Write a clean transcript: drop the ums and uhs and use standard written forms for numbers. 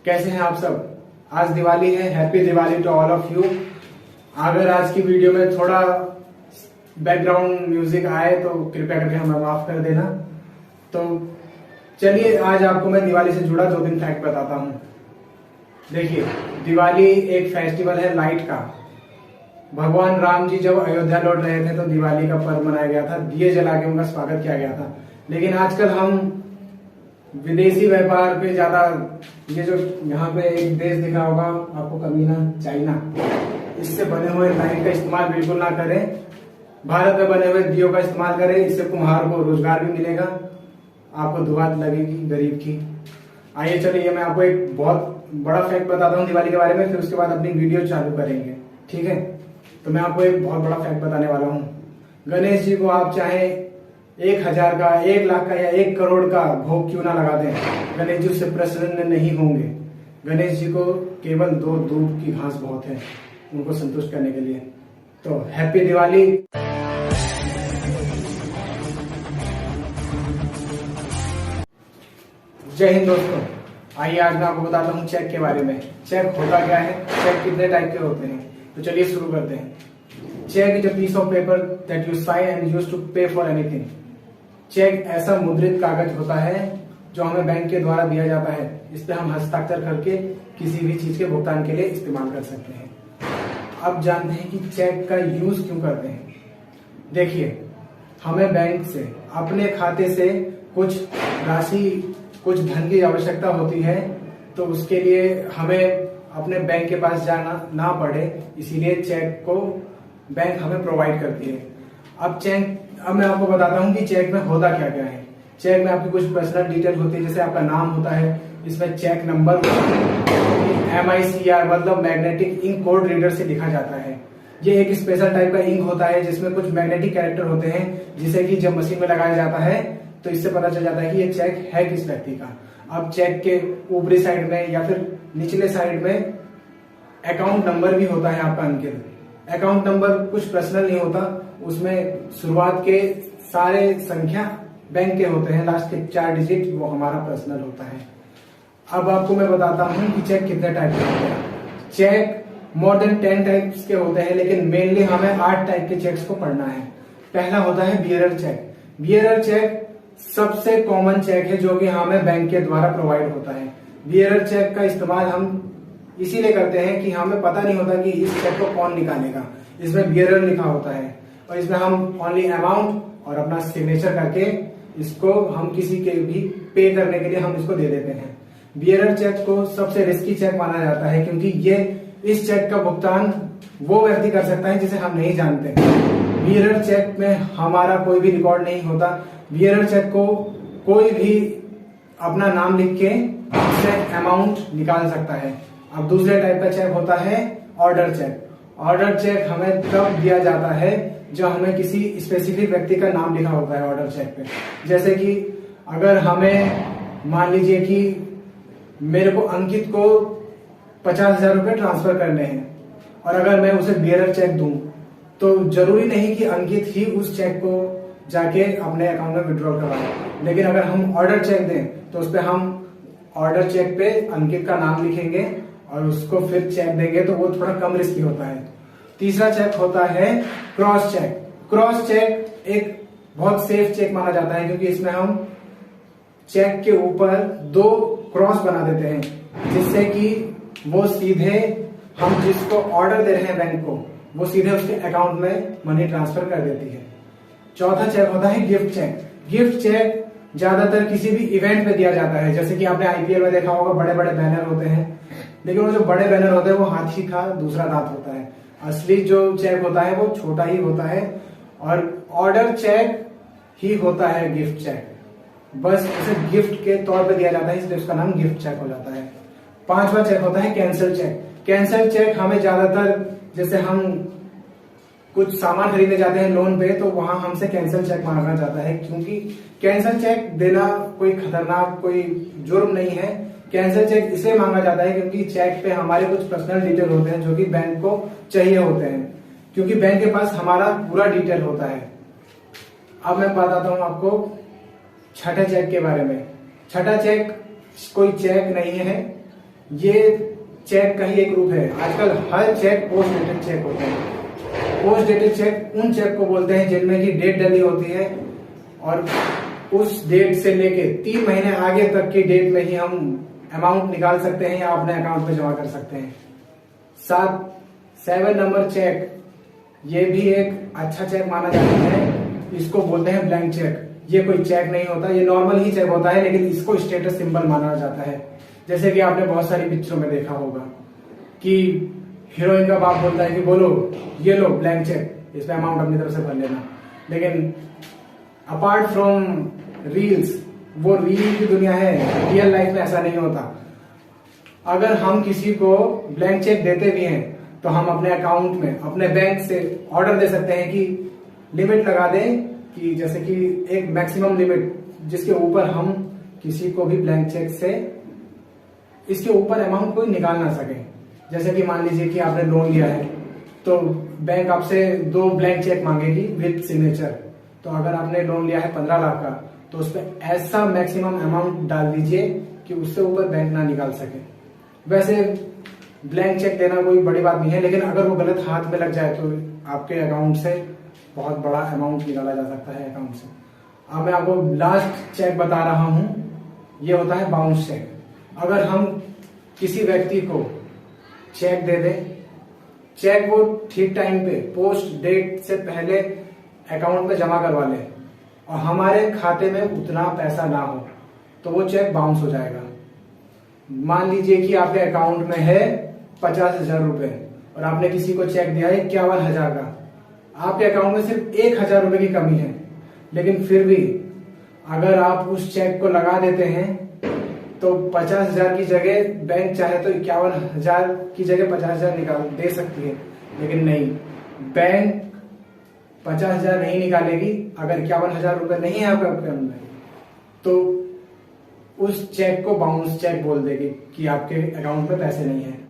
कैसे हैं आप सब। आज दिवाली है, happy Diwali to all of you. अगर आज की वीडियो में थोड़ा बैकग्राउंड म्यूजिक आए तो कृपया करके हमें माफ कर देना। तो चलिए आज आपको मैं दिवाली से जुड़ा 2 दिन फैक्ट बताता हूँ। देखिए, दिवाली एक फेस्टिवल है लाइट का। भगवान राम जी जब अयोध्या लौट रहे थे तो दिवाली का पर्व मनाया गया था, दिए जला के उनका स्वागत किया गया था। लेकिन आजकल हम विदेशी व्यापार पे ज्यादा, ये जो यहाँ पे एक देश दिखा होगा आपको, कमीना चाइना, इससे बने हुए लाइट का इस्तेमाल बिल्कुल ना करें। भारत में बने हुए दियों का इस्तेमाल करें, इससे कुम्हार को रोजगार भी मिलेगा, आपको दुआ लगेगी गरीब की। आइए चलिए मैं आपको एक बहुत बड़ा फैक्ट बताता हूँ दिवाली के बारे में, फिर उसके बाद अपनी वीडियो चालू करेंगे, ठीक है। तो मैं आपको एक बहुत बड़ा फैक्ट बताने वाला हूँ। गणेश जी को आप चाहे 1000 का, 1 लाख का या 1 करोड़ का भोग क्यों ना लगा दें, गणेश जी उससे प्रसन्न नहीं होंगे। गणेश जी को केवल 2 दूध की घास बहुत है उनको संतुष्ट करने के लिए। तो हैप्पी दिवाली। जय हिंद दोस्तों। आइए आज मैं आपको बताता हूँ चेक के बारे में। चेक होता क्या है, चेक कितने टाइप के होते हैं, तो चलिए शुरू करते हैं। Cheque is a piece of paper that you sign and use to pay for anything. Cheque ऐसा मुद्रित कागज होता है जो हमें बैंक के द्वारा दिया जाता है। इस पे हम हस्ताक्षर करके किसी भी चीज के भुगतान के लिए इस्तेमाल कर सकते हैं। अब जानते हैं कि चेक का यूज क्यों करते हैं। देखिए, हमें बैंक से अपने खाते से कुछ राशि, कुछ धन की आवश्यकता होती है, तो उसके लिए हमें अपने बैंक के पास जाना ना पड़े, इसीलिए चेक को बैंक हमें प्रोवाइड करती है। अब मैं आपको बताता हूँ कि चेक में होता क्या क्या है। चेक में आपकी कुछ पर्सनल डिटेल होती है, जैसे आपका नाम होता है, इसमें चेक नंबर MICR मतलब मैग्नेटिक इंक कोड रीडर से लिखा जाता है। ये एक स्पेशल टाइप का इंक होता है जिसमें कुछ मैग्नेटिक कैरेक्टर होते हैं, जिसे कि जब मशीन में लगाया जाता है तो इससे पता चल जाता है कि ये चेक है किस व्यक्ति का। अब चेक के ऊपरी साइड में या फिर निचले साइड में अकाउंट नंबर भी होता है आपका अंकित। अकाउंट नंबर कुछ पर्सनल नहीं होता, उसमें शुरुआत के सारे संख्या बैंक के होते हैं, लास्ट के 4 डिजिट वो हमारा पर्सनल होता है। अब आपको मैं बताता हूँ कि चेक कितने टाइप के होते हैं। चेक मोर देन 10 टाइप्स के होते हैं, लेकिन मेनली हमें 8 टाइप के चेक्स को पढ़ना है। पहला होता है बियरर चेक। बियरर चेक सबसे कॉमन चेक है जो कि हमें बैंक के द्वारा प्रोवाइड होता है। बियरर चेक का इस्तेमाल हम इसीलिए करते हैं कि हमें पता नहीं होता कि इस चेक को कौन निकालेगा। इसमें बियरर लिखा होता है और इसमें हम ओनली अमाउंट और अपना सिग्नेचर करके इसको हम किसी के भी पे करने के लिए हम इसको दे देते हैं। बियरर चेक को सबसे रिस्की चेक माना जाता है, क्योंकि इस चेक का भुगतान वो व्यक्ति कर सकता है जिसे हम नहीं जानते। बियरर चेक में हमारा कोई भी रिकॉर्ड नहीं होता। बियरर चेक को कोई भी अपना नाम लिख के उससे अमाउंट निकाल सकता है। अब दूसरे टाइप का चेक होता है ऑर्डर चेक। ऑर्डर चेक हमें तब दिया जाता है जब हमें किसी स्पेसिफिक व्यक्ति का नाम लिखा होता है ऑर्डर चेक पे। जैसे कि अगर हमें मान लीजिए कि मेरे को अंकित को 50,000 रुपए ट्रांसफर करने हैं और अगर मैं उसे बियरर चेक दूं तो जरूरी नहीं कि अंकित ही उस चेक को जाके अपने अकाउंट में विड्रॉल करवाए। लेकिन अगर हम ऑर्डर चेक दें तो उस पर हम ऑर्डर चेक पे अंकित का नाम लिखेंगे और उसको फिर चेक देंगे, तो वो थोड़ा कम रिस्की होता है। तीसरा चेक होता है क्रॉस चेक। क्रॉस चेक एक बहुत सेफ चेक माना जाता है, क्योंकि इसमें हम चेक के ऊपर 2 क्रॉस बना देते हैं, जिससे कि वो सीधे हम जिसको ऑर्डर दे रहे हैं बैंक को, वो सीधे उसके अकाउंट में मनी ट्रांसफर कर देती है। चौथा चेक होता है गिफ्ट चेक। गिफ्ट चेक ज्यादातर किसी भी इवेंट पे दिया जाता है, जैसे कि आपने IPL में देखा होगा, बड़े बड़े बैनर होते हैं, लेकिन वो जो बड़े बैनर होते हैं वो हाथी का दूसरा दांत होता है। असली जो चेक होता है वो छोटा ही होता है और ऑर्डर चेक ही होता है गिफ्ट चेक। बस उसे गिफ्ट के तौर पे दिया जाता है, इसलिए उसका नाम गिफ्ट चेक हो जाता है। 5वां चेक होता है कैंसिल चेक। कैंसिल चेक हमें ज्यादातर, जैसे हम कुछ सामान खरीदने जाते हैं लोन पे, तो वहां हमसे कैंसिल चेक मांगा जाता है, क्योंकि कैंसिल चेक देना कोई खतरनाक, कोई जुर्म नहीं है। कैंसिल चेक इसलिए मांगा जाता है क्योंकि चेक पे हमारे कुछ पर्सनल डिटेल होते हैं जो कि बैंक को चाहिए होते हैं, क्योंकि बैंक के पास हमारा पूरा डिटेल होता है। अब मैं बताता हूं आपको छठे चेक के बारे में। छठा चेक कोई चेक नहीं है, ये चेक का ही एक रूप है। आजकल हर चेक पोस्ट डेटेड चेक होते हैं। पोस्ट डेटेड चेक उन चेक को बोलते हैं जिनमें की डेट डली होती है और उस डेट से लेके 3 महीने आगे तक की डेट में ही हम अमाउंट निकाल सकते हैं या अपने अकाउंट में जमा कर सकते हैं। 7 नंबर चेक, ये भी एक अच्छा चेक माना जाता है। इसको बोलते हैं ब्लैंक चेक। ये कोई चेक नहीं होता, ये नॉर्मल ही चेक होता है, लेकिन इसको स्टेटस सिंबल माना जाता है। जैसे कि आपने बहुत सारी पिक्चरों में देखा होगा कि हीरोइन का बाप बोलता है कि बोलो ये लो ब्लैंक चेक, इसमें अमाउंट अपनी तरफ से भर लेना। लेकिन अपार्ट फ्रॉम रील्स, वो रील की दुनिया है, रियल लाइफ में ऐसा नहीं होता। अगर हम किसी को ब्लैंक चेक देते भी हैं तो हम अपने अकाउंट में अपने बैंक से ऑर्डर दे सकते हैं कि लिमिट लगा दें, कि जैसे कि एक मैक्सिमम लिमिट जिसके ऊपर हम किसी को भी ब्लैंक चेक से इसके ऊपर अमाउंट कोई निकाल ना सके। जैसे कि मान लीजिए कि आपने लोन लिया है तो बैंक आपसे 2 ब्लैंक चेक मांगेगी विद सिग्नेचर। तो अगर आपने लोन लिया है 15 लाख का तो उस पर ऐसा मैक्सिमम अमाउंट डाल दीजिए कि उससे ऊपर बैंक ना निकाल सके। वैसे ब्लैंक चेक देना कोई बड़ी बात नहीं है, लेकिन अगर वो गलत हाथ में लग जाए तो आपके अकाउंट से बहुत बड़ा अमाउंट निकाला जा सकता है अकाउंट से। अब मैं आपको लास्ट चेक बता रहा हूं, ये होता है बाउंस चेक। अगर हम किसी व्यक्ति को चेक दे दें, चेक वो ठीक टाइम पे पोस्ट डेट से पहले अकाउंट में जमा करवा ले और हमारे खाते में उतना पैसा ना हो तो वो चेक बाउंस हो जाएगा। मान लीजिए कि आपके अकाउंट में है 50,000 रुपए और आपने किसी को चेक दिया है 51,000 का। आपके अकाउंट में सिर्फ 1,000 रुपए की कमी है, लेकिन फिर भी अगर आप उस चेक को लगा देते हैं तो 50,000 की जगह बैंक चाहे तो 51,000 की जगह 50,000 निकाल दे सकती है, लेकिन नहीं, बैंक 50,000 नहीं निकालेगी। अगर 51,000 रुपए नहीं है आपके अकाउंट में तो उस चेक को बाउंस चेक बोल देगी कि आपके अकाउंट में पैसे नहीं है।